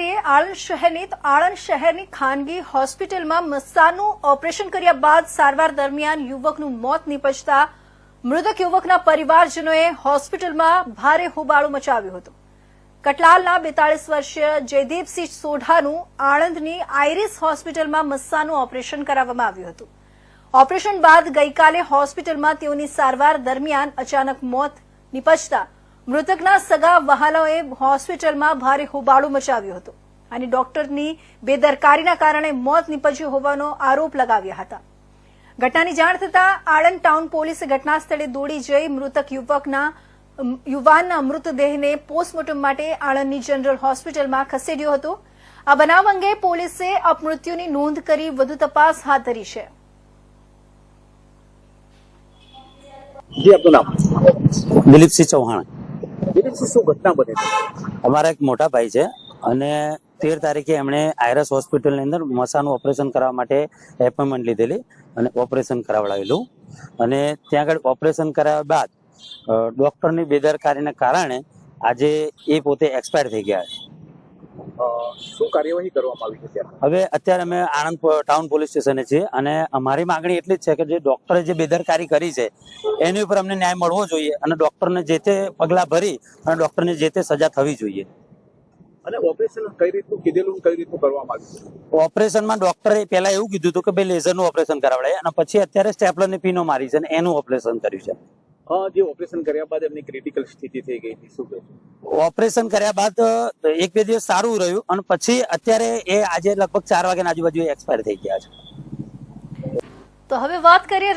કરીએ આણંદ શહેરની ખાનગી હોસ્પિટલમાં મસ્સાનું ઓપરેશન કર્યા બાદ સારવાર દરમિયાન યુવકનું મોત નીપજતા મૃતક યુવકના પરિવારજનોએ હોસ્પિટલમાં ભારે હોબાળો મચાવ્યો હતો। કટલાલના 42 વર્ષીય જયદીપસિંહ સોઢાનું આણંદની આઈરિસ હોસ્પિટલમાં મસ્સાનું ઓપરેશન કરાવવામાં આવ્યું હતું। ઓપરેશન બાદ ગઈકાલે હોસ્પિટલમાં તેઓની સારવાર દરમિયાન અચાનક મોત નીપજતા મૃતકના સગા વહાલાઓએ હોસ્પિટલમાં ભારે હોબાળો મચાવ્યો હતો અને ડોક્ટરની બેદરકારીના કારણે મોત નીપજ્યું હોવાનો આરોપ લગાવ્યા હતા। ઘટનાની જાણ થતાં આણંદ ટાઉન પોલીસે ઘટના સ્થળે દોડી જઈ મૃતક યુવાનના મૃતદેહને પોસ્ટમોર્ટમ માટે આણંદની જનરલ હોસ્પિટલમાં ખસેડ્યો હતો। આ બનાવ અંગે પોલીસે અપમૃત્યુની નોંધ કરી વધુ તપાસ હાથ ધરી છે। जी आपका नाम? दिलीप सिंह चौहान। दिलीप सिंह શું ઘટના બની? અમારા એક મોટા ભાઈ છે અને 13 તારીખે એમણે આયરસ હોસ્પિટલની અંદર મસાનું ઓપરેશન કરવા માટે એપોઇન્ટમેન્ટ લીધેલી અને ઓપરેશન કરાવડાવેલું અને ત્યાં આગળ ઓપરેશન કરાવ્યા બાદ ડોક્ટરની બેદરકારીના કારણે આજે એ પોતે એક્સપાયર થઈ ગયા છે। શું કાર્યવાહી કરવામાં આવી છે ત્યાં? હવે અત્યારે અમે આણંદ ટાઉન પોલીસ સ્ટેશને છીએ અને અમારી માંગણી એટલી જ છે કે જે ડોક્ટરે જે બેદરકારી કરી છે એની ઉપર અમને ન્યાય મળવો જોઈએ અને ડોક્ટરને જે તે પગલાં ભરી અને ડોક્ટરને જે તે સજા થવી જોઈએ। અને ઓપરેશન કઈ રીતનું કીધેલું કઈ રીતનું કરવામાં આવ્યું? ઓપરેશનમાં ડોક્ટરે પહેલા એવું કીધું હતું કે ભાઈ લેઝરનું ઓપરેશન કરાવડાય અને પછી અત્યારે સ્ટેપલરની પીનો મારી છે અને એનું ઓપરેશન કર્યું છે। જે ઓપરેશન કર્યા બાદ એમની ક્રિટિકલ સ્થિતિ થઈ ગઈ હતી, શું કહે? ઓપરેશન કર્યા બાદ 1-2 દિવસ સારું રહ્યું અને પછી અત્યારે એ આજે લગભગ 4 વાગ્યાના આજુબાજુ એક્સપાયર થઈ ગયા છે। તો હવે વાત કરીએ